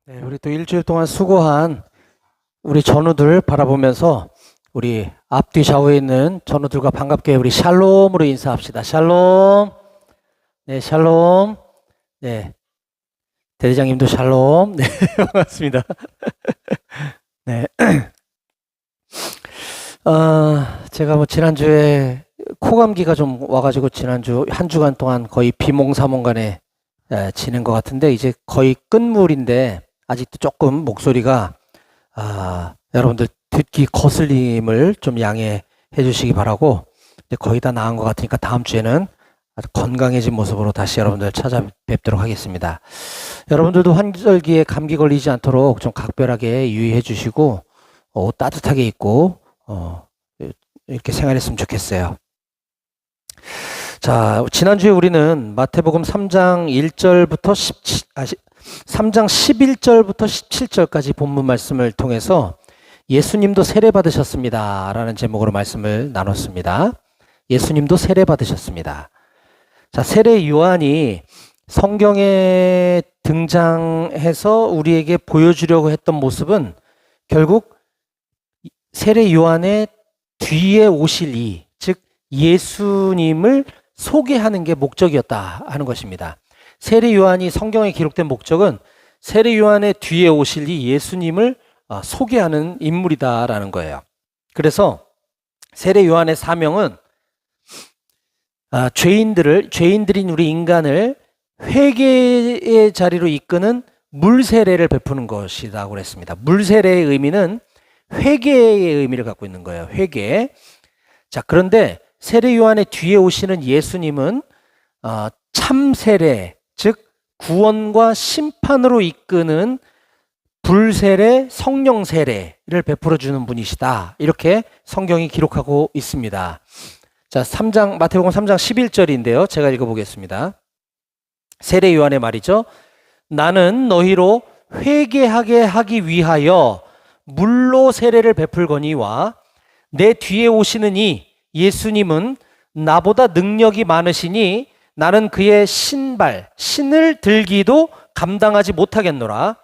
네, 우리 또 일주일 동안 수고한 우리 전우들 바라보면서 우리 앞뒤 좌우에 있는 전우들과 반갑게 우리 샬롬으로 인사합시다. 샬롬. 네, 샬롬. 네, 대대장님도 샬롬. 네, 반갑습니다. 네. 제가 뭐 지난주에 코감기가 좀 와가지고 지난주 한 주간 동안 거의 비몽사몽간에 지낸 것 같은데 이제 거의 끝물인데 아직도 조금 목소리가 여러분들 듣기 거슬림을 좀 양해해 주시기 바라고, 근데 거의 다 나은 것 같으니까 다음 주에는 아주 건강해진 모습으로 다시 여러분들 찾아뵙도록 하겠습니다. 여러분들도 환절기에 감기 걸리지 않도록 좀 각별하게 유의해 주시고 옷 따뜻하게 입고 이렇게 생활했으면 좋겠어요. 자, 지난주에 우리는 마태복음 3장 1절부터 3장 11절부터 17절까지 본문 말씀을 통해서 예수님도 세례 받으셨습니다 라는 제목으로 말씀을 나눴습니다. 예수님도 세례 받으셨습니다. 자, 세례 요한이 성경에 등장해서 우리에게 보여주려고 했던 모습은 결국 세례 요한의 뒤에 오실 이, 즉 예수님을 소개하는 게 목적이었다 하는 것입니다. 세례 요한이 성경에 기록된 목적은 세례 요한의 뒤에 오실 이 예수님을 소개하는 인물이다라는 거예요. 그래서 세례 요한의 사명은 죄인들인 우리 인간을 회개의 자리로 이끄는 물세례를 베푸는 것이라고 그랬습니다. 물세례의 의미는 회개의 의미를 갖고 있는 거예요. 회개. 자, 그런데 세례 요한의 뒤에 오시는 예수님은 참세례, 즉 구원과 심판으로 이끄는 불세례, 성령 세례를 베풀어 주는 분이시다. 이렇게 성경이 기록하고 있습니다. 자, 마태복음 3장 11절인데요. 제가 읽어보겠습니다. 세례 요한의 말이죠. 나는 너희로 회개하게 하기 위하여 물로 세례를 베풀거니와 내 뒤에 오시는 이 예수님은 나보다 능력이 많으시니 나는 그의 신을 들기도 감당하지 못하겠노라.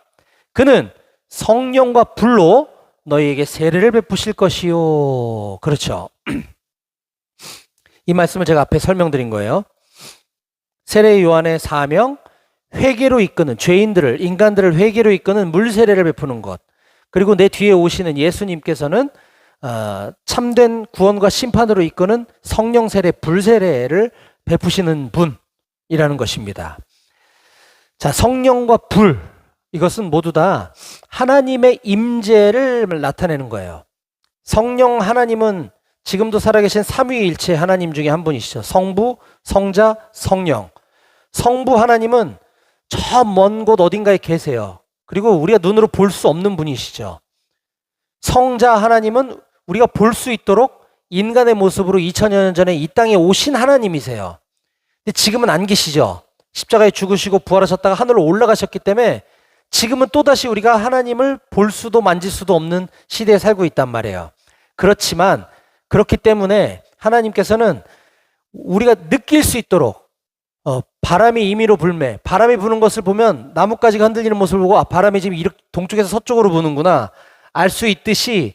그는 성령과 불로 너희에게 세례를 베푸실 것이요. 그렇죠. 이 말씀을 제가 앞에 설명드린 거예요. 세례 요한의 사명, 회개로 이끄는 인간들을 회개로 이끄는 물 세례를 베푸는 것. 그리고 내 뒤에 오시는 예수님께서는 참된 구원과 심판으로 이끄는 성령 세례, 불 세례를 베푸시는 분이라는 것입니다. 자, 성령과 불, 이것은 모두 다 하나님의 임재를 나타내는 거예요. 성령 하나님은 지금도 살아계신 삼위일체 하나님 중에 한 분이시죠. 성부, 성자, 성령. 성부 하나님은 저 먼 곳 어딘가에 계세요. 그리고 우리가 눈으로 볼 수 없는 분이시죠. 성자 하나님은 우리가 볼 수 있도록 인간의 모습으로 2000여 년 전에 이 땅에 오신 하나님이세요. 근데 지금은 안 계시죠. 십자가에 죽으시고 부활하셨다가 하늘로 올라가셨기 때문에 지금은 또다시 우리가 하나님을 볼 수도 만질 수도 없는 시대에 살고 있단 말이에요. 그렇지만 그렇기 때문에 하나님께서는 우리가 느낄 수 있도록 바람이 임의로 불매, 바람이 부는 것을 보면 나뭇가지가 흔들리는 모습을 보고 바람이 지금 이렇게 동쪽에서 서쪽으로 부는구나 알 수 있듯이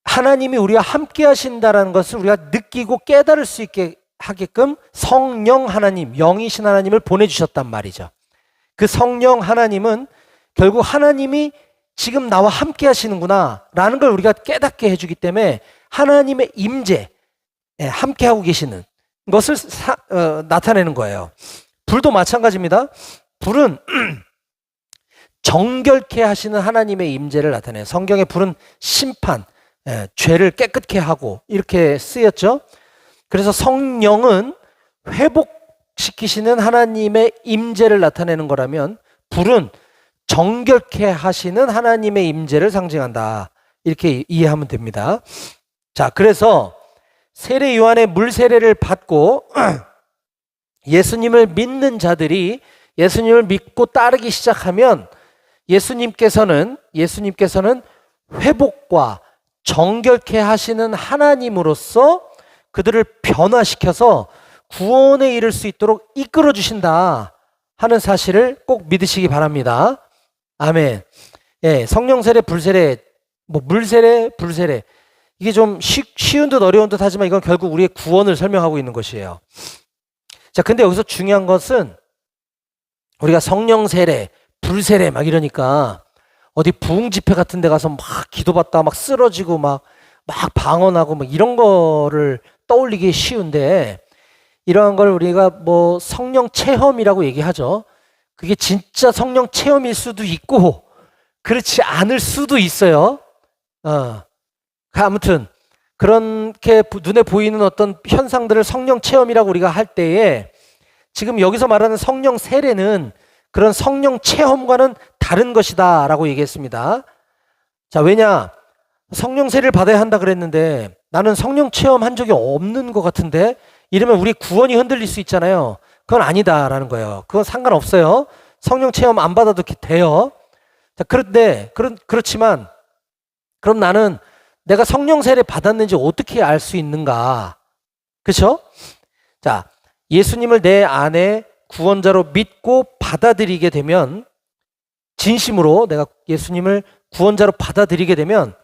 하나님이 우리와 함께 하신다는 것을 우리가 느끼고 깨달을 수 있게 하게끔 성령 하나님, 영이신 하나님을 보내주셨단 말이죠. 그 성령 하나님은 결국 하나님이 지금 나와 함께 하시는구나 라는 걸 우리가 깨닫게 해주기 때문에 하나님의 임재, 함께 하고 계시는 것을 나타내는 거예요. 불도 마찬가지입니다. 불은 정결케 하시는 하나님의 임재를 나타내요. 성경의 불은 심판, 죄를 깨끗게 하고 이렇게 쓰였죠. 그래서 성령은 회복시키시는 하나님의 임재를 나타내는 거라면 불은 정결케 하시는 하나님의 임재를 상징한다. 이렇게 이해하면 됩니다. 자, 그래서 세례 요한의 물 세례를 받고 예수님을 믿는 자들이 예수님을 믿고 따르기 시작하면 예수님께서는 회복과 정결케 하시는 하나님으로서 그들을 변화시켜서 구원에 이를 수 있도록 이끌어 주신다 하는 사실을 꼭 믿으시기 바랍니다. 아멘. 예, 성령 세례, 불세례, 뭐 물세례, 불세례. 이게 좀 쉬운 듯 어려운 듯 하지만 이건 결국 우리의 구원을 설명하고 있는 것이에요. 자, 근데 여기서 중요한 것은 우리가 성령 세례, 불세례 막 이러니까 어디 부흥 집회 같은 데 가서 막 기도받다 막 쓰러지고 막 방언하고 막 이런 거를 떠올리기 쉬운데 이러한 걸 우리가 뭐 성령 체험이라고 얘기하죠. 그게 진짜 성령 체험일 수도 있고 그렇지 않을 수도 있어요. 아무튼 그렇게 눈에 보이는 어떤 현상들을 성령 체험이라고 우리가 할 때에 지금 여기서 말하는 성령 세례는 그런 성령 체험과는 다른 것이다 라고 얘기했습니다. 자, 왜냐? 성령 세례를 받아야 한다 그랬는데 나는 성령 체험한 적이 없는 것 같은데 이러면 우리 구원이 흔들릴 수 있잖아요. 그건 아니다라는 거예요. 그건 상관없어요. 성령 체험 안 받아도 돼요. 자, 그렇지만 그럼 나는 내가 성령 세례 받았는지 어떻게 알 수 있는가? 그렇죠? 자, 예수님을 내 안에 구원자로 믿고 받아들이게 되면 진심으로 내가 예수님을 구원자로 받아들이게 되면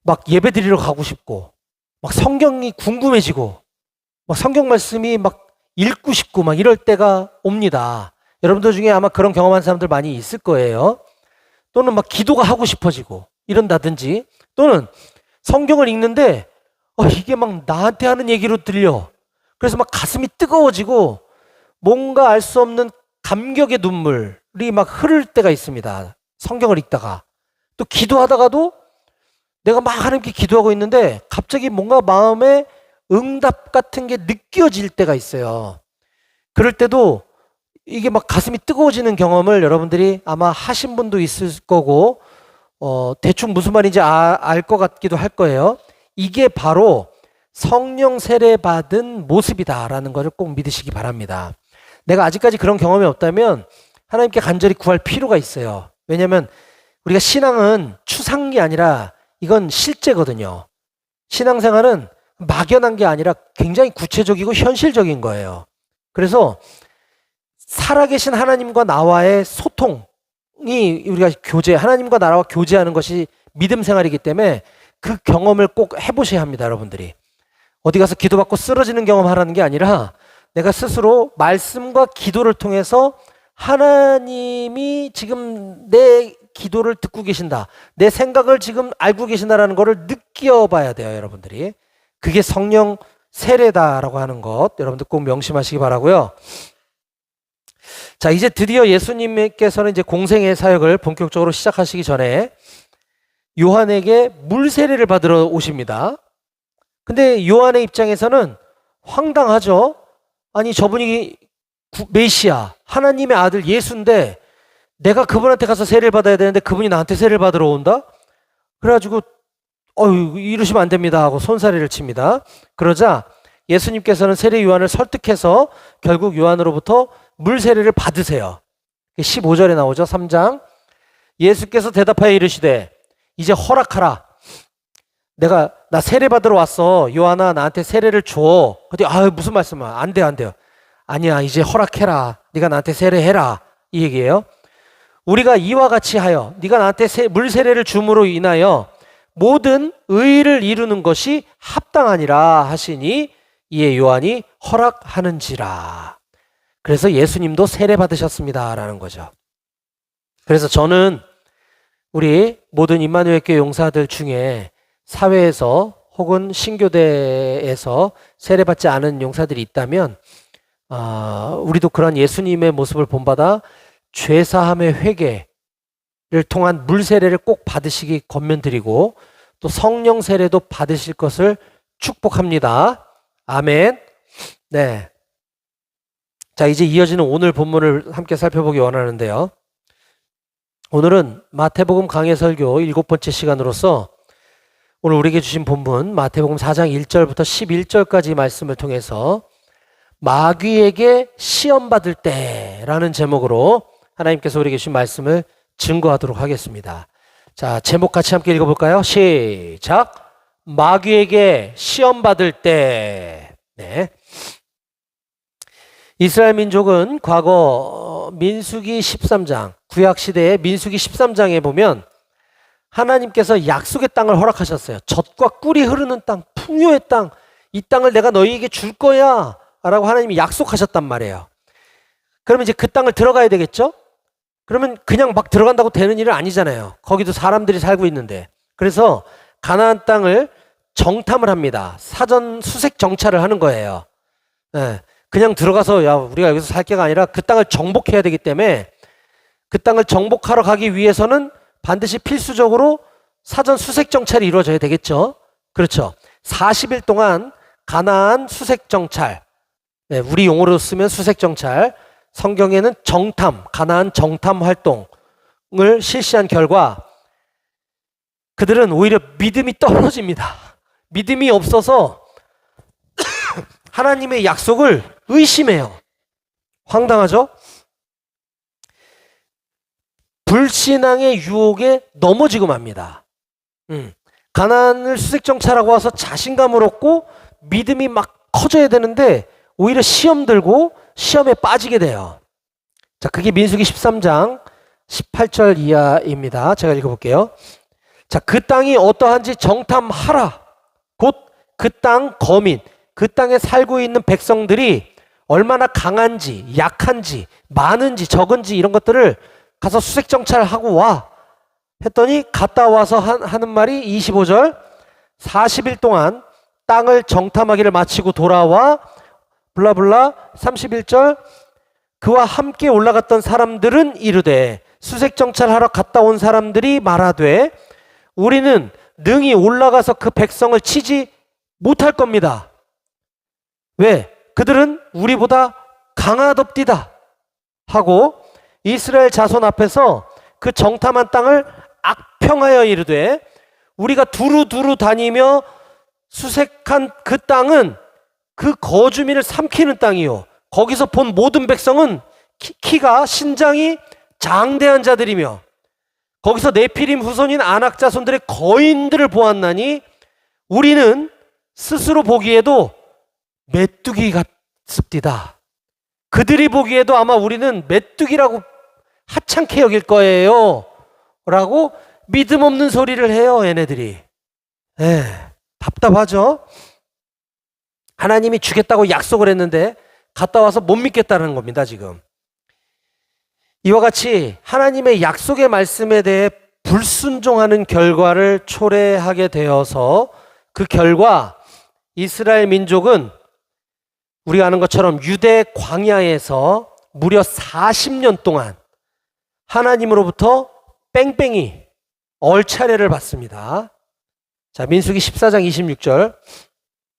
막 예배 드리러 가고 싶고 막 성경이 궁금해지고 막 성경 말씀이 막 읽고 싶고 막 이럴 때가 옵니다. 여러분들 중에 아마 그런 경험한 사람들 많이 있을 거예요. 또는 막 기도가 하고 싶어지고 이런다든지 또는 성경을 읽는데 이게 막 나한테 하는 얘기로 들려. 그래서 막 가슴이 뜨거워지고 뭔가 알 수 없는 감격의 눈물이 막 흐를 때가 있습니다. 성경을 읽다가. 또 기도하다가도 내가 막 하나님께 기도하고 있는데 갑자기 뭔가 마음에 응답 같은 게 느껴질 때가 있어요. 그럴 때도 이게 막 가슴이 뜨거워지는 경험을 여러분들이 아마 하신 분도 있을 거고 대충 무슨 말인지 알 것 같기도 할 거예요. 이게 바로 성령 세례 받은 모습이다라는 것을 꼭 믿으시기 바랍니다. 내가 아직까지 그런 경험이 없다면 하나님께 간절히 구할 필요가 있어요. 왜냐하면 우리가 신앙은 추상이 아니라 이건 실제거든요. 신앙생활은 막연한 게 아니라 굉장히 구체적이고 현실적인 거예요. 그래서 살아계신 하나님과 나와의 소통이 우리가 하나님과 나와 교제하는 것이 믿음 생활이기 때문에 그 경험을 꼭 해보셔야 합니다, 여러분들이. 어디 가서 기도받고 쓰러지는 경험하라는 게 아니라 내가 스스로 말씀과 기도를 통해서 하나님이 지금 내 기도를 듣고 계신다. 내 생각을 지금 알고 계신다라는 것을 느껴봐야 돼요, 여러분들이. 그게 성령 세례다라고 하는 것 여러분들 꼭 명심하시기 바라고요. 자, 이제 드디어 예수님께서는 이제 공생의 사역을 본격적으로 시작하시기 전에 요한에게 물 세례를 받으러 오십니다. 근데 요한의 입장에서는 황당하죠. 아니, 저분이 메시아, 하나님의 아들 예수인데 내가 그분한테 가서 세례를 받아야 되는데 그분이 나한테 세례를 받으러 온다? 그래가지고 이러시면 안 됩니다 하고 손사래를 칩니다. 그러자 예수님께서는 세례 요한을 설득해서 결국 요한으로부터 물 세례를 받으세요. 15절에 나오죠. 3장. 예수께서 대답하여 이르시되 이제 허락하라. 나 세례 받으러 왔어. 요한아, 나한테 세례를 줘. 근데 무슨 말씀이야? 안 돼요. 아니야, 이제 허락해라. 네가 나한테 세례해라. 이 얘기예요. 우리가 이와 같이 하여 네가 나한테 물 세례를 줌으로 인하여 모든 의를 이루는 것이 합당하니라 하시니 이에 요한이 허락하는지라. 그래서 예수님도 세례 받으셨습니다라는 거죠. 그래서 저는 우리 모든 임마누엘 교회 용사들 중에 사회에서 혹은 신교대에서 세례받지 않은 용사들이 있다면 우리도 그런 예수님의 모습을 본받아 죄사함의 회개를 통한 물 세례를 꼭 받으시기 권면드리고 또 성령 세례도 받으실 것을 축복합니다. 아멘. 네. 자, 이제 이어지는 오늘 본문을 함께 살펴보기 원하는데요. 오늘은 마태복음 강해 설교 7번째 시간으로서 오늘 우리에게 주신 본문 마태복음 4장 1절부터 11절까지 말씀을 통해서 마귀에게 시험받을 때라는 제목으로 하나님께서 우리에게 주신 말씀을 증거하도록 하겠습니다. 자, 제목 같이 함께 읽어볼까요? 시작. 마귀에게 시험받을 때. 네. 이스라엘 민족은 과거 민수기 13장, 구약 시대의 민수기 13장에 보면 하나님께서 약속의 땅을 허락하셨어요. 젖과 꿀이 흐르는 땅, 풍요의 땅, 이 땅을 내가 너희에게 줄 거야 라고 하나님이 약속하셨단 말이에요. 그러면 이제 그 땅을 들어가야 되겠죠? 그러면 그냥 막 들어간다고 되는 일은 아니잖아요. 거기도 사람들이 살고 있는데. 그래서 가나안 땅을 정탐을 합니다. 사전 수색 정찰을 하는 거예요. 네. 그냥 들어가서 야 우리가 여기서 살 게가 아니라 그 땅을 정복해야 되기 때문에 그 땅을 정복하러 가기 위해서는 반드시 필수적으로 사전 수색 정찰이 이루어져야 되겠죠. 그렇죠. 40일 동안 가나안 수색 정찰, 네, 우리 용어로 쓰면 수색 정찰, 성경에는 정탐, 가나안 정탐 활동을 실시한 결과 그들은 오히려 믿음이 떨어집니다. 믿음이 없어서 하나님의 약속을 의심해요. 황당하죠? 불신앙의 유혹에 넘어지고 맙니다. 가나안을 수색정찰하고 와서 자신감을 얻고 믿음이 막 커져야 되는데 오히려 시험 들고 시험에 빠지게 돼요. 자, 그게 민수기 13장 18절 이하입니다. 제가 읽어볼게요. 자, 그 땅이 어떠한지 정탐하라. 곧 그 땅 거민, 그 땅에 살고 있는 백성들이 얼마나 강한지, 약한지, 많은지, 적은지 이런 것들을 가서 수색 정찰하고 와. 했더니 갔다 와서 하는 말이 25절 40일 동안 땅을 정탐하기를 마치고 돌아와 블라블라 31절 그와 함께 올라갔던 사람들은 이르되 수색 정찰하러 갔다 온 사람들이 말하되 우리는 능히 올라가서 그 백성을 치지 못할 겁니다. 왜? 그들은 우리보다 강하덥디다 하고 이스라엘 자손 앞에서 그 정탐한 땅을 악평하여 이르되 우리가 두루두루 다니며 수색한 그 땅은 그 거주민을 삼키는 땅이요 거기서 본 모든 백성은 키가 신장이 장대한 자들이며 거기서 네피림 후손인 아낙 자손들의 거인들을 보았나니 우리는 스스로 보기에도 메뚜기 같습디다. 그들이 보기에도 아마 우리는 메뚜기라고 하찮게 여길 거예요 라고 믿음 없는 소리를 해요. 얘네들이. 답답하죠. 하나님이 주겠다고 약속을 했는데 갔다 와서 못 믿겠다는 겁니다. 지금 이와 같이 하나님의 약속의 말씀에 대해 불순종하는 결과를 초래하게 되어서 그 결과 이스라엘 민족은 우리가 아는 것처럼 유대 광야에서 무려 40년 동안 하나님으로부터 뺑뺑이 얼차례를 받습니다. 자, 민수기 14장 26절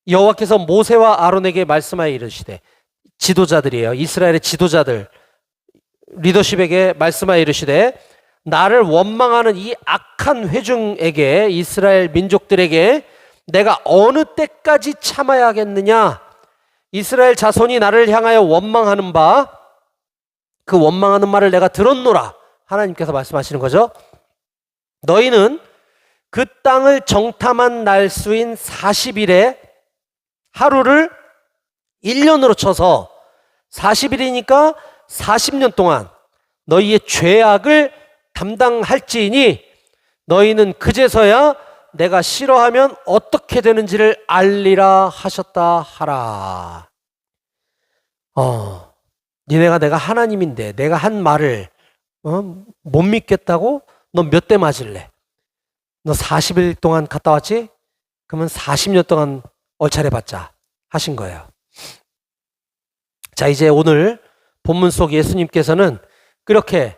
여호와께서 모세와 아론에게 말씀하여 이르시되 지도자들이에요. 이스라엘의 지도자들 리더십에게 말씀하여 이르시되 나를 원망하는 이 악한 회중에게 이스라엘 민족들에게 내가 어느 때까지 참아야 하겠느냐. 이스라엘 자손이 나를 향하여 원망하는 바 그 원망하는 말을 내가 들었노라. 하나님께서 말씀하시는 거죠. 너희는 그 땅을 정탐한 날수인 40일에 하루를 1년으로 쳐서 40일이니까 40년 동안 너희의 죄악을 담당할지니 너희는 그제서야 내가 싫어하면 어떻게 되는지를 알리라 하셨다 하라. 니네가 내가 하나님인데 내가 한 말을 못 믿겠다고? 너 몇 대 맞을래? 너 40일 동안 갔다 왔지? 그러면 40년 동안 얼차례 받자 하신 거예요. 자, 이제 오늘 본문 속 예수님께서는 이렇게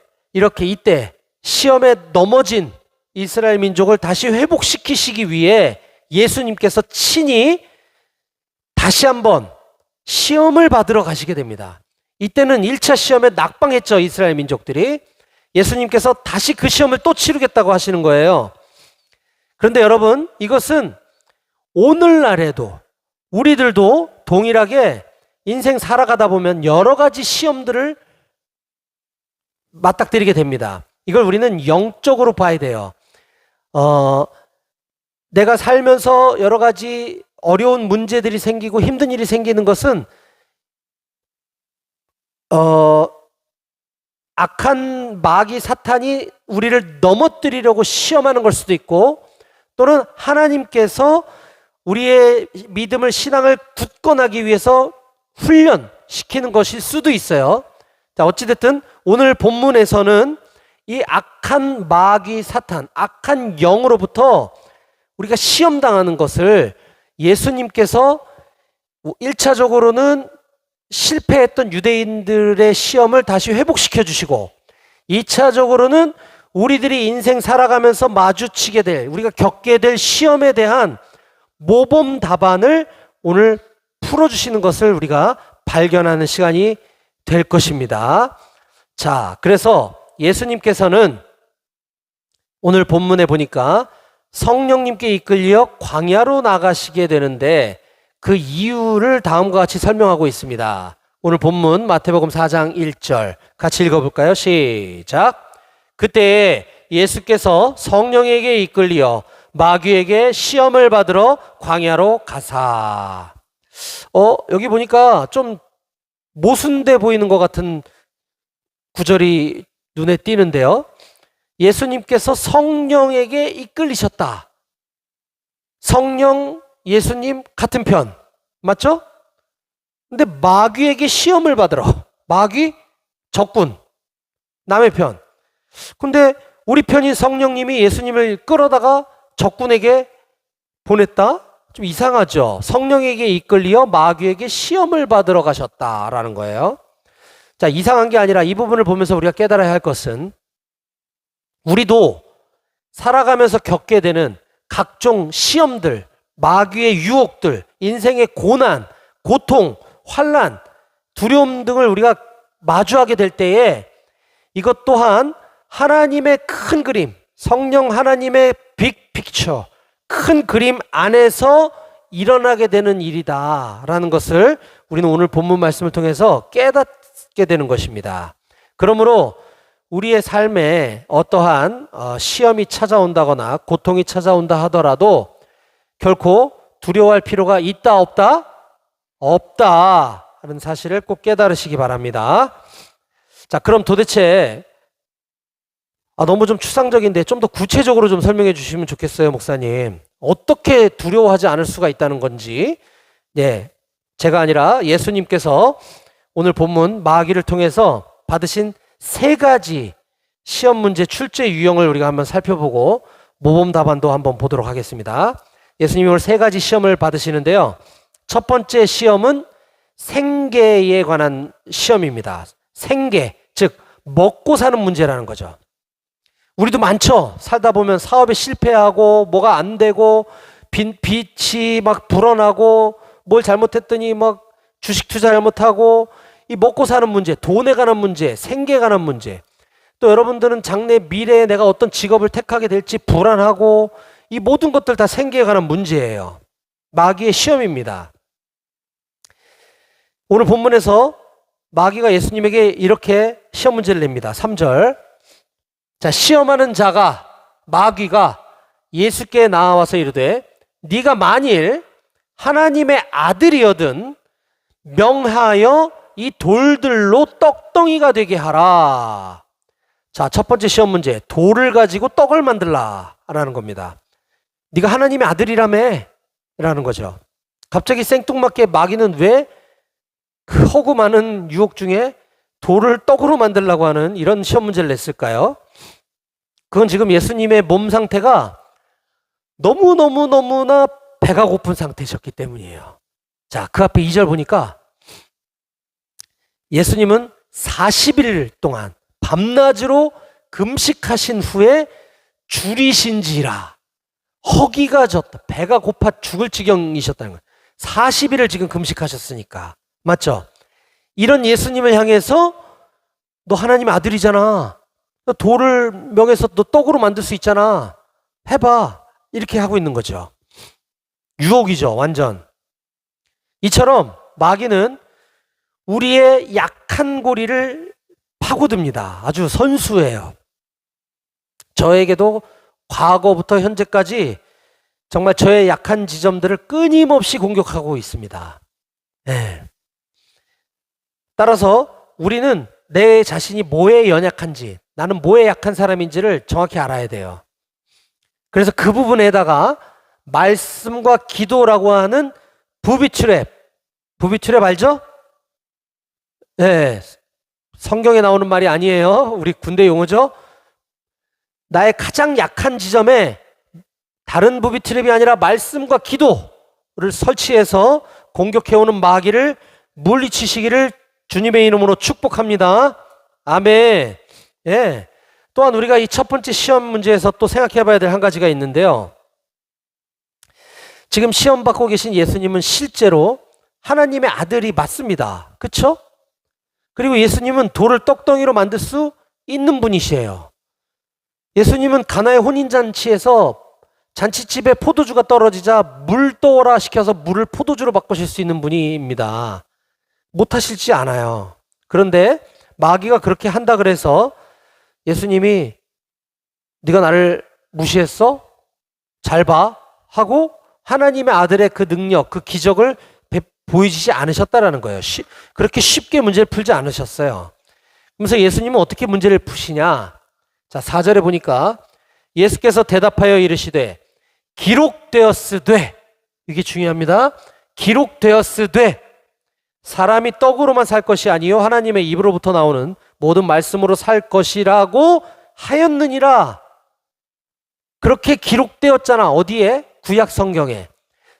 이때 시험에 넘어진 이스라엘 민족을 다시 회복시키시기 위해 예수님께서 친히 다시 한번 시험을 받으러 가시게 됩니다. 이때는 1차 시험에 낙방했죠. 이스라엘 민족들이. 예수님께서 다시 그 시험을 또 치르겠다고 하시는 거예요. 그런데 여러분, 이것은 오늘날에도 우리들도 동일하게 인생 살아가다 보면 여러 가지 시험들을 맞닥뜨리게 됩니다. 이걸 우리는 영적으로 봐야 돼요. 내가 살면서 여러 가지 어려운 문제들이 생기고 힘든 일이 생기는 것은 악한 마귀 사탄이 우리를 넘어뜨리려고 시험하는 걸 수도 있고, 또는 하나님께서 우리의 믿음을, 신앙을 굳건하기 위해서 훈련시키는 것일 수도 있어요. 자, 어찌됐든 오늘 본문에서는 이 악한 마귀 사탄, 악한 영으로부터 우리가 시험당하는 것을 예수님께서 1차적으로는 실패했던 유대인들의 시험을 다시 회복시켜 주시고, 2차적으로는 우리들이 인생 살아가면서 마주치게 될, 우리가 겪게 될 시험에 대한 모범 답안을 오늘 풀어주시는 것을 우리가 발견하는 시간이 될 것입니다. 자, 그래서 예수님께서는 오늘 본문에 보니까 성령님께 이끌려 광야로 나가시게 되는데 그 이유를 다음과 같이 설명하고 있습니다. 오늘 본문 마태복음 4장 1절 같이 읽어볼까요? 시작. 그때 예수께서 성령에게 이끌려 마귀에게 시험을 받으러 광야로 가사. 여기 보니까 좀 모순돼 보이는 것 같은 구절이 눈에 띄는데요. 예수님께서 성령에게 이끌리셨다. 성령, 예수님 같은 편 맞죠? 근데 마귀에게 시험을 받으러, 마귀 적군, 남의 편. 근데 우리 편인 성령님이 예수님을 끌어다가 적군에게 보냈다? 좀 이상하죠? 성령에게 이끌려 마귀에게 시험을 받으러 가셨다라는 거예요. 자, 이상한 게 아니라 이 부분을 보면서 우리가 깨달아야 할 것은, 우리도 살아가면서 겪게 되는 각종 시험들, 마귀의 유혹들, 인생의 고난, 고통, 환난, 두려움 등을 우리가 마주하게 될 때에 이것 또한 하나님의 큰 그림, 성령 하나님의 빅 픽처, 큰 그림 안에서 일어나게 되는 일이다라는 것을 우리는 오늘 본문 말씀을 통해서 깨닫게 되는 것입니다. 그러므로 우리의 삶에 어떠한 시험이 찾아온다거나 고통이 찾아온다 하더라도 결코 두려워할 필요가 있다 없다? 없다 하는 사실을 꼭 깨달으시기 바랍니다. 자, 그럼 도대체 너무 좀 추상적인데 좀 더 구체적으로 좀 설명해 주시면 좋겠어요, 목사님. 어떻게 두려워하지 않을 수가 있다는 건지. 네, 제가 아니라 예수님께서 오늘 본문 마귀를 통해서 받으신 3가지 시험 문제 출제 유형을 우리가 한번 살펴보고 모범 답안도 한번 보도록 하겠습니다. 예수님이 오늘 3가지 시험을 받으시는데요. 첫 번째 시험은 생계에 관한 시험입니다. 생계, 즉 먹고 사는 문제라는 거죠. 우리도 많죠. 살다 보면 사업에 실패하고 뭐가 안 되고 빚이 막 불어나고 뭘 잘못했더니 막 주식 투자 잘못하고, 이 먹고 사는 문제, 돈에 관한 문제, 생계에 관한 문제, 또 여러분들은 장래 미래에 내가 어떤 직업을 택하게 될지 불안하고, 이 모든 것들 다 생계에 관한 문제예요. 마귀의 시험입니다. 오늘 본문에서 마귀가 예수님에게 이렇게 시험 문제를 냅니다. 3절. 자, 시험하는 자가, 마귀가 예수께 나와서 이르되 네가 만일 하나님의 아들이거든 명하여 이 돌들로 떡덩이가 되게 하라. 자, 첫 번째 시험 문제, 돌을 가지고 떡을 만들라 라는 겁니다. 네가 하나님의 아들이라며 라는 거죠. 갑자기 생뚱맞게 마귀는 왜 그 허구 많은 유혹 중에 돌을 떡으로 만들려고 하는 이런 시험 문제를 냈을까요? 그건 지금 예수님의 몸 상태가 너무나 배가 고픈 상태셨기 때문이에요. 자, 그 앞에 2절 보니까 예수님은 40일 동안 밤낮으로 금식하신 후에 줄이신지라. 허기가 졌다. 배가 고파 죽을 지경이셨다는 거예요. 40일을 지금 금식하셨으니까. 맞죠? 이런 예수님을 향해서 너 하나님의 아들이잖아. 너 돌을 명해서 너 떡으로 만들 수 있잖아. 해봐. 이렇게 하고 있는 거죠. 유혹이죠, 완전. 이처럼 마귀는 우리의 약한 고리를 파고듭니다. 아주 선수예요. 저에게도 과거부터 현재까지 정말 저의 약한 지점들을 끊임없이 공격하고 있습니다. 네. 따라서 우리는 내 자신이 뭐에 연약한지, 나는 뭐에 약한 사람인지를 정확히 알아야 돼요. 그래서 그 부분에다가 말씀과 기도라고 하는 부비트랩 알죠? 네, 성경에 나오는 말이 아니에요. 우리 군대 용어죠. 나의 가장 약한 지점에 다른 부비트랩이 아니라 말씀과 기도를 설치해서 공격해오는 마귀를 물리치시기를 주님의 이름으로 축복합니다. 아멘. 예. 또한 우리가 이 첫 번째 시험 문제에서 또 생각해 봐야 될 한 가지가 있는데요. 지금 시험 받고 계신 예수님은 실제로 하나님의 아들이 맞습니다. 그렇죠? 그리고 예수님은 돌을 떡덩이로 만들 수 있는 분이시에요. 예수님은 가나의 혼인잔치에서 잔치집에 포도주가 떨어지자 물 떠오라 시켜서 물을 포도주로 바꾸실 수 있는 분입니다. 못하실지 않아요. 그런데 마귀가 그렇게 한다 그래서 예수님이 네가 나를 무시했어? 잘 봐 하고 하나님의 아들의 그 능력, 그 기적을 보여주지 않으셨다라는 거예요. 그렇게 쉽게 문제를 풀지 않으셨어요. 그래서 예수님은 어떻게 문제를 푸시냐? 자, 4절에 보니까 예수께서 대답하여 이르시되 기록되었으되, 이게 중요합니다. 기록되었으되 사람이 떡으로만 살 것이 아니요 하나님의 입으로부터 나오는 모든 말씀으로 살 것이라고 하였느니라. 그렇게 기록되었잖아. 어디에? 구약 성경에.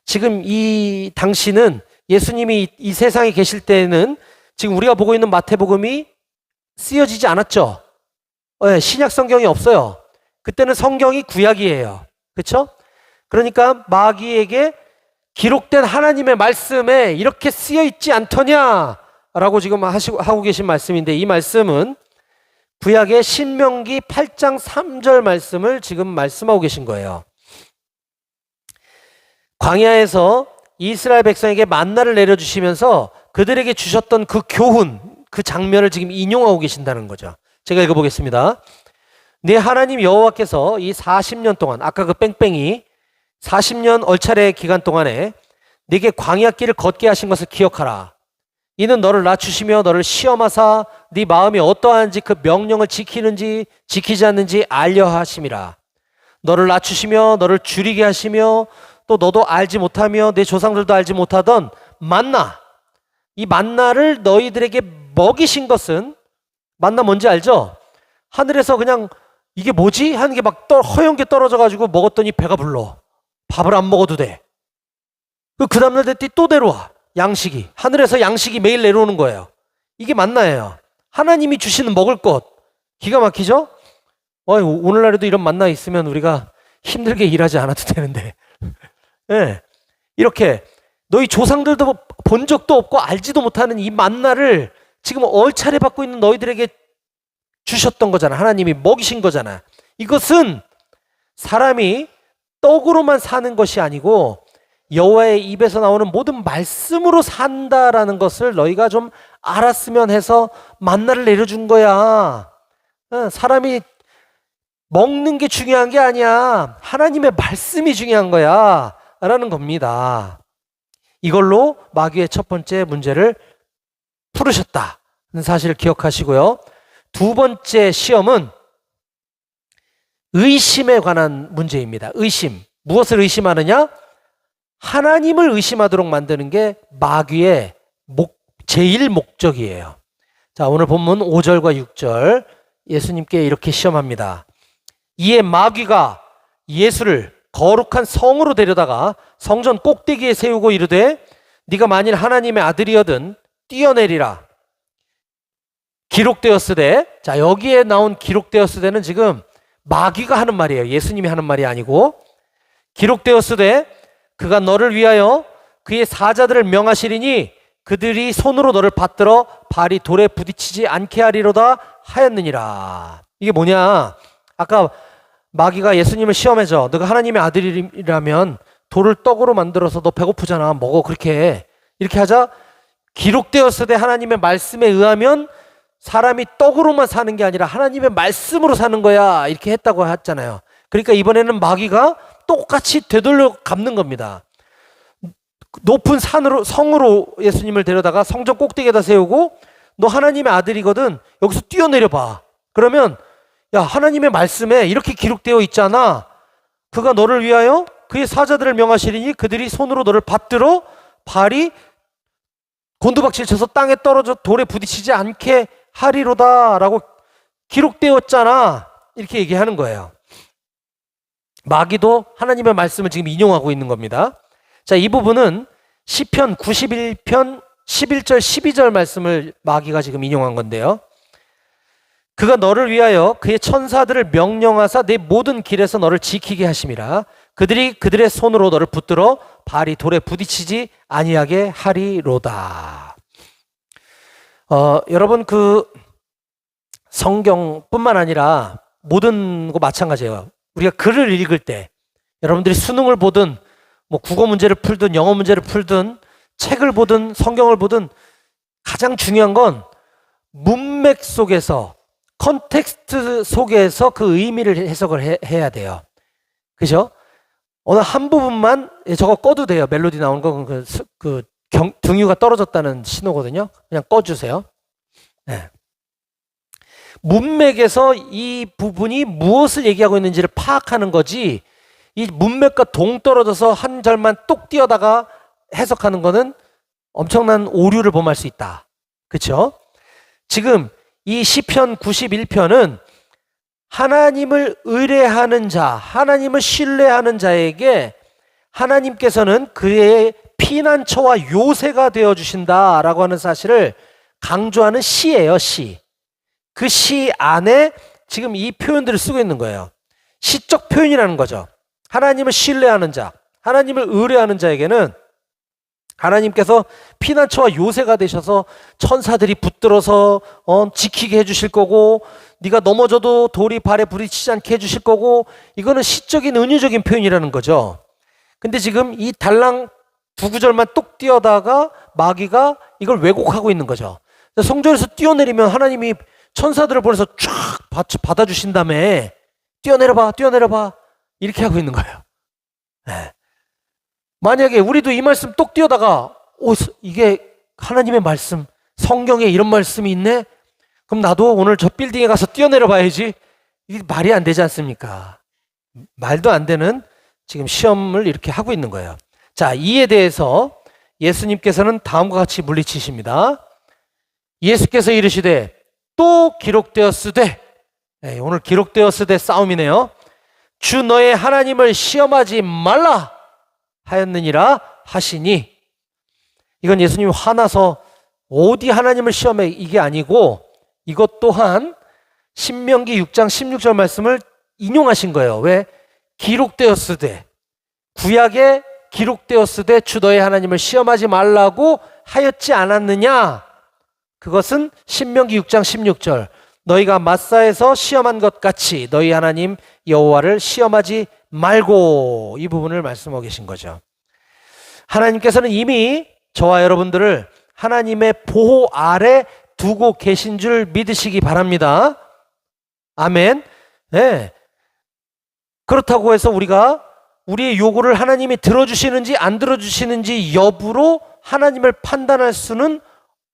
지금 이 당시는 예수님이 이 세상에 계실 때에는 지금 우리가 보고 있는 마태복음이 쓰여지지 않았죠. 신약 성경이 없어요. 그때는 성경이 구약이에요. 그렇죠? 그러니까 마귀에게 기록된 하나님의 말씀에 이렇게 쓰여 있지 않더냐라고 지금 하고 계신 말씀인데, 이 말씀은 구약의 신명기 8장 3절 말씀을 지금 말씀하고 계신 거예요. 광야에서 이스라엘 백성에게 만나를 내려주시면서 그들에게 주셨던 그 교훈, 그 장면을 지금 인용하고 계신다는 거죠. 제가 읽어보겠습니다. 네 하나님 여호와께서 이 40년 동안, 아까 그 뺑뺑이 40년 얼차례 기간 동안에 네게 광야길을 걷게 하신 것을 기억하라. 이는 너를 낮추시며 너를 시험하사 네 마음이 어떠한지 그 명령을 지키는지 지키지 않는지 알려 하심이라. 너를 낮추시며 너를 줄이게 하시며 또 너도 알지 못하며 내 조상들도 알지 못하던 만나, 이 만나를 너희들에게 먹이신 것은, 만나 뭔지 알죠? 하늘에서 그냥 이게 뭐지? 하는 게 막 허연 게 떨어져 가지고 먹었더니 배가 불러. 밥을 안 먹어도 돼. 그 다음날 됐더니 또 내려와. 양식이. 하늘에서 양식이 매일 내려오는 거예요. 이게 만나예요. 하나님이 주시는 먹을 것. 기가 막히죠? 오늘날에도 이런 만나 있으면 우리가 힘들게 일하지 않아도 되는데. 네. 이렇게 너희 조상들도 본 적도 없고 알지도 못하는 이 만나를 지금 얼차례 받고 있는 너희들에게 주셨던 거잖아. 하나님이 먹이신 거잖아. 이것은 사람이 떡으로만 사는 것이 아니고 여호와의 입에서 나오는 모든 말씀으로 산다라는 것을 너희가 좀 알았으면 해서 만나를 내려준 거야. 사람이 먹는 게 중요한 게 아니야. 하나님의 말씀이 중요한 거야 라는 겁니다. 이걸로 마귀의 첫 번째 문제를 풀으셨다는 사실을 기억하시고요. 두 번째 시험은 의심에 관한 문제입니다. 의심. 무엇을 의심하느냐? 하나님을 의심하도록 만드는 게 마귀의 제일 목적이에요. 자, 오늘 본문 5절과 6절 예수님께 이렇게 시험합니다. 이에 마귀가 예수를 거룩한 성으로 데려다가 성전 꼭대기에 세우고 이르되 네가 만일 하나님의 아들이거든 뛰어내리라. 기록되었으되, 자, 여기에 나온 기록되었으되는 지금 마귀가 하는 말이에요. 예수님이 하는 말이 아니고, 기록되었으되 그가 너를 위하여 그의 사자들을 명하시리니 그들이 손으로 너를 받들어 발이 돌에 부딪히지 않게 하리로다 하였느니라. 이게 뭐냐? 아까 마귀가 예수님을 시험해줘. 너가 하나님의 아들이라면 돌을 떡으로 만들어서 너 배고프잖아. 먹어. 그렇게 이렇게 하자. 기록되었으되 하나님의 말씀에 의하면 사람이 떡으로만 사는 게 아니라 하나님의 말씀으로 사는 거야. 이렇게 했다고 했잖아요. 그러니까 이번에는 마귀가 똑같이 되돌려 갚는 겁니다. 높은 성으로 예수님을 데려다가 성전 꼭대기에다 세우고 너 하나님의 아들이거든. 여기서 뛰어내려 봐. 그러면 야, 하나님의 말씀에 이렇게 기록되어 있잖아. 그가 너를 위하여 그의 사자들을 명하시리니 그들이 손으로 너를 받들어 발이 곤두박질 쳐서 땅에 떨어져 돌에 부딪히지 않게 하리로다 라고 기록되었잖아. 이렇게 얘기하는 거예요. 마귀도 하나님의 말씀을 지금 인용하고 있는 겁니다. 자, 이 부분은 시편 91편 11절 12절 말씀을 마귀가 지금 인용한 건데요. 그가 너를 위하여 그의 천사들을 명령하사 내 모든 길에서 너를 지키게 하심이라. 그들이 그들의 손으로 너를 붙들어 발이 돌에 부딪히지 아니하게 하리로다. 여러분, 그 성경뿐만 아니라 모든 거 마찬가지예요. 우리가 글을 읽을 때 여러분들이 수능을 보든 뭐 국어 문제를 풀든 영어 문제를 풀든 책을 보든 성경을 보든 가장 중요한 건 문맥 속에서, 컨텍스트 속에서 그 의미를 해석을 해야 돼요. 그죠? 어느 한 부분만 저거 꺼도 돼요. 멜로디 나오는 거 등유가 떨어졌다는 신호거든요. 그냥 꺼주세요. 네. 문맥에서 이 부분이 무엇을 얘기하고 있는지를 파악하는 거지, 이 문맥과 동떨어져서 한 절만 똑 띄어다가 해석하는 거는 엄청난 오류를 범할 수 있다. 그렇죠? 지금 이 시편 91편은 하나님을 의뢰하는 자, 하나님을 신뢰하는 자에게 하나님께서는 그의 피난처와 요새가 되어주신다라고 하는 사실을 강조하는 시예요, 시. 그 시 안에 지금 이 표현들을 쓰고 있는 거예요. 시적 표현이라는 거죠. 하나님을 신뢰하는 자, 하나님을 의뢰하는 자에게는 하나님께서 피난처와 요새가 되셔서 천사들이 붙들어서 지키게 해주실 거고, 네가 넘어져도 돌이 발에 부딪히지 않게 해주실 거고, 이거는 시적인 은유적인 표현이라는 거죠. 근데 지금 이 달랑 두 구절만 똑 띄어다가 마귀가 이걸 왜곡하고 있는 거죠. 성전에서 뛰어내리면 하나님이 천사들을 보내서 쫙 받아주신 다음에 뛰어내려봐 이렇게 하고 있는 거예요. 네. 만약에 우리도 이 말씀 똑 띄어다가 이게 하나님의 말씀, 성경에 이런 말씀이 있네? 그럼 나도 오늘 저 빌딩에 가서 뛰어내려 봐야지. 이게 말이 안 되지 않습니까? 말도 안 되는 지금 시험을 이렇게 하고 있는 거예요. 자, 이에 대해서 예수님께서는 다음과 같이 물리치십니다. 예수께서 이르시되 또 기록되었으되, 오늘 기록되었으되 싸움이네요. 주 너의 하나님을 시험하지 말라 하였느니라 하시니, 이건 예수님이 화나서 어디 하나님을 시험해 이게 아니고, 이것 또한 신명기 6장 16절 말씀을 인용하신 거예요. 왜? 기록되었으되, 구약에 기록되었으되 주 너의 하나님을 시험하지 말라고 하였지 않았느냐? 그것은 신명기 6장 16절, 너희가 마사에서 시험한 것 같이 너희 하나님 여호와를 시험하지 말고, 이 부분을 말씀하고 계신 거죠. 하나님께서는 이미 저와 여러분들을 하나님의 보호 아래 두고 계신 줄 믿으시기 바랍니다. 아멘. 네. 그렇다고 해서 우리가 우리의 요구를 하나님이 들어주시는지 안 들어주시는지 여부로 하나님을 판단할 수는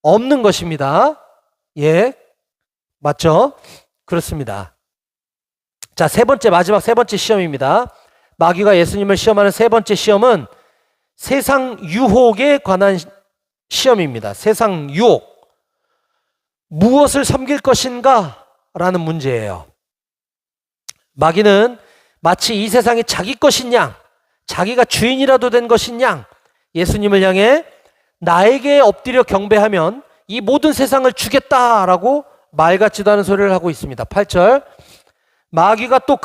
없는 것입니다. 예, 맞죠? 그렇습니다. 자, 마지막 세 번째 시험입니다. 마귀가 예수님을 시험하는 세 번째 시험은 세상 유혹에 관한 시험입니다. 세상 유혹. 무엇을 섬길 것인가? 라는 문제예요. 마귀는 마치 이 세상이 자기 것인 양, 자기가 주인이라도 된 것인 양, 예수님을 향해 나에게 엎드려 경배하면 이 모든 세상을 주겠다라고 말 같지도 않은 소리를 하고 있습니다. 8절. 마귀가 또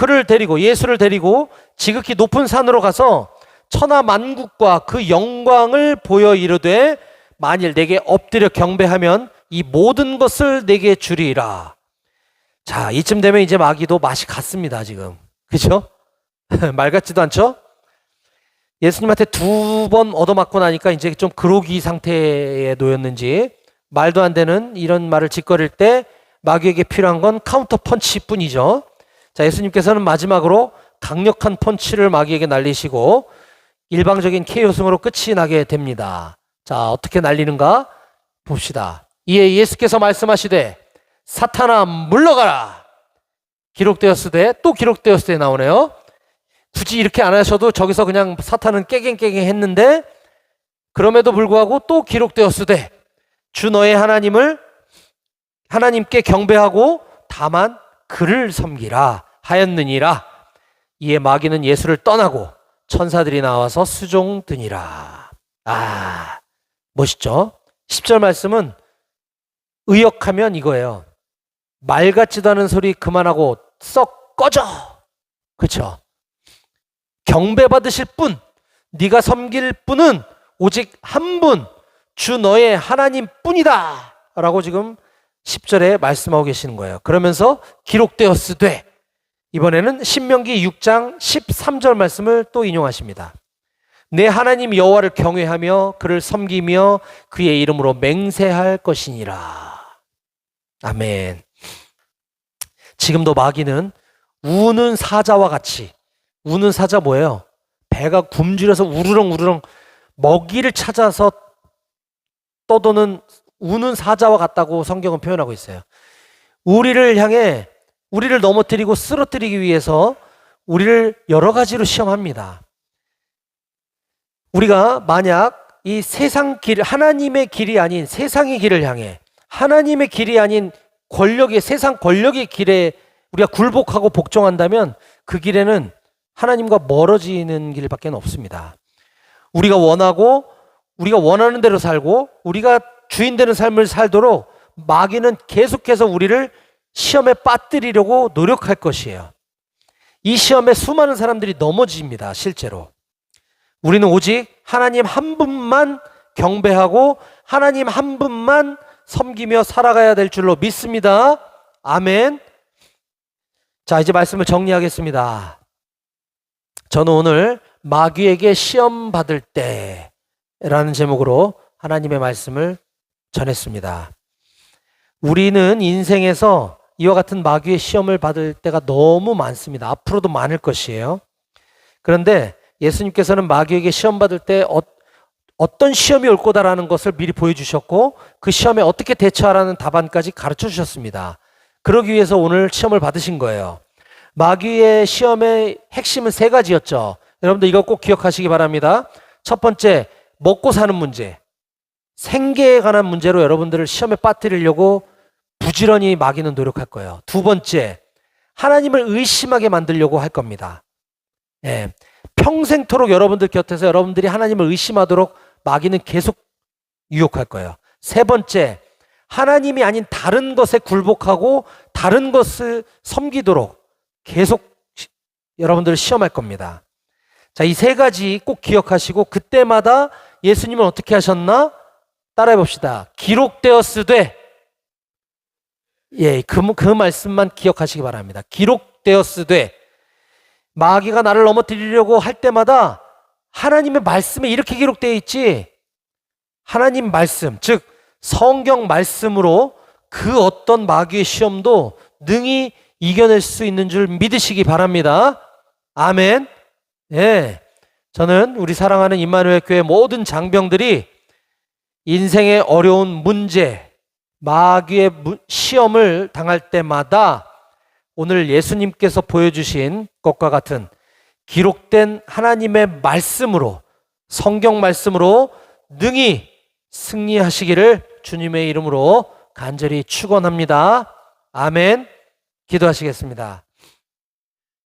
예수를 데리고 지극히 높은 산으로 가서 천하 만국과 그 영광을 보여 이르되, 만일 내게 엎드려 경배하면 이 모든 것을 내게 주리라. 자, 이쯤 되면 이제 마귀도 맛이 갔습니다, 지금. 그죠? 말 같지도 않죠? 예수님한테 2번 얻어맞고 나니까 이제 좀 그로기 상태에 놓였는지 말도 안 되는 이런 말을 짓거릴 때 마귀에게 필요한 건 카운터 펀치뿐이죠. 자, 예수님께서는 마지막으로 강력한 펀치를 마귀에게 날리시고 일방적인 KO 승으로 끝이 나게 됩니다. 자, 어떻게 날리는가 봅시다. 이에 예수께서 말씀하시되 사탄아 물러가라. 기록되었으되, 또 기록되었으되 나오네요. 굳이 이렇게 안 하셔도 저기서 그냥 사탄은 깨갱깨갱 했는데, 그럼에도 불구하고 또 기록되었으되 주 너의 하나님께 경배하고 다만 그를 섬기라 하였느니라. 이에 마귀는 예수를 떠나고 천사들이 나와서 수종드니라. 아, 멋있죠? 10절 말씀은 의역하면 이거예요. 말 같지도 않은 소리 그만하고 썩 꺼져. 그렇죠? 경배받으실 분, 네가 섬길 분은 오직 한 분, 주 너의 하나님 뿐이다 라고 지금 10절에 말씀하고 계시는 거예요. 그러면서 기록되었으되, 이번에는 신명기 6장 13절 말씀을 또 인용하십니다. 내 하나님 여호와를 경외하며 그를 섬기며 그의 이름으로 맹세할 것이니라. 아멘. 지금도 마귀는 우는 사자와 같이, 우는 사자 뭐예요? 배가 굶주려서 우르렁 먹이를 찾아서 떠도는 우는 사자와 같다고 성경은 표현하고 있어요. 우리를 향해, 우리를 넘어뜨리고 쓰러뜨리기 위해서 우리를 여러 가지로 시험합니다. 우리가 만약 이 세상 길, 하나님의 길이 아닌 세상의 길을 향해, 하나님의 길이 아닌 세상 권력의 길에 우리가 굴복하고 복종한다면 그 길에는 하나님과 멀어지는 길밖에 없습니다. 우리가 원하는 대로 살고 우리가 주인 되는 삶을 살도록 마귀는 계속해서 우리를 시험에 빠뜨리려고 노력할 것이에요. 이 시험에 수많은 사람들이 넘어집니다. 실제로. 우리는 오직 하나님 한 분만 경배하고 하나님 한 분만 섬기며 살아가야 될 줄로 믿습니다. 아멘. 자, 이제 말씀을 정리하겠습니다. 저는 오늘 마귀에게 시험 받을 때라는 제목으로 하나님의 말씀을 전했습니다. 우리는 인생에서 이와 같은 마귀의 시험을 받을 때가 너무 많습니다. 앞으로도 많을 것이에요. 그런데 예수님께서는 마귀에게 시험 받을 때 어떤 시험이 올 거다라는 것을 미리 보여주셨고 그 시험에 어떻게 대처하라는 답안까지 가르쳐 주셨습니다. 그러기 위해서 오늘 시험을 받으신 거예요. 마귀의 시험의 핵심은 세 가지였죠. 여러분들 이거 꼭 기억하시기 바랍니다. 첫 번째, 먹고 사는 문제. 생계에 관한 문제로 여러분들을 시험에 빠뜨리려고 부지런히 마귀는 노력할 거예요. 두 번째, 하나님을 의심하게 만들려고 할 겁니다. 예, 평생토록 여러분들 곁에서 여러분들이 하나님을 의심하도록 마귀는 계속 유혹할 거예요. 세 번째, 하나님이 아닌 다른 것에 굴복하고 다른 것을 섬기도록 계속 여러분들을 시험할 겁니다. 자, 이 세 가지 꼭 기억하시고 그때마다 예수님은 어떻게 하셨나? 따라해 봅시다. 기록되었으되, 예, 그 말씀만 기억하시기 바랍니다. 기록되었으되, 마귀가 나를 넘어뜨리려고 할 때마다 하나님의 말씀에 이렇게 기록되어 있지, 하나님 말씀, 즉 성경 말씀으로 그 어떤 마귀의 시험도 능히 이겨낼 수 있는 줄 믿으시기 바랍니다. 아멘. 예, 저는 우리 사랑하는 임마누엘 교회 모든 장병들이 인생의 어려운 문제, 마귀의 시험을 당할 때마다 오늘 예수님께서 보여주신 것과 같은 기록된 하나님의 말씀으로, 성경 말씀으로 능히 승리하시기를 주님의 이름으로 간절히 축원합니다. 아멘. 기도하시겠습니다.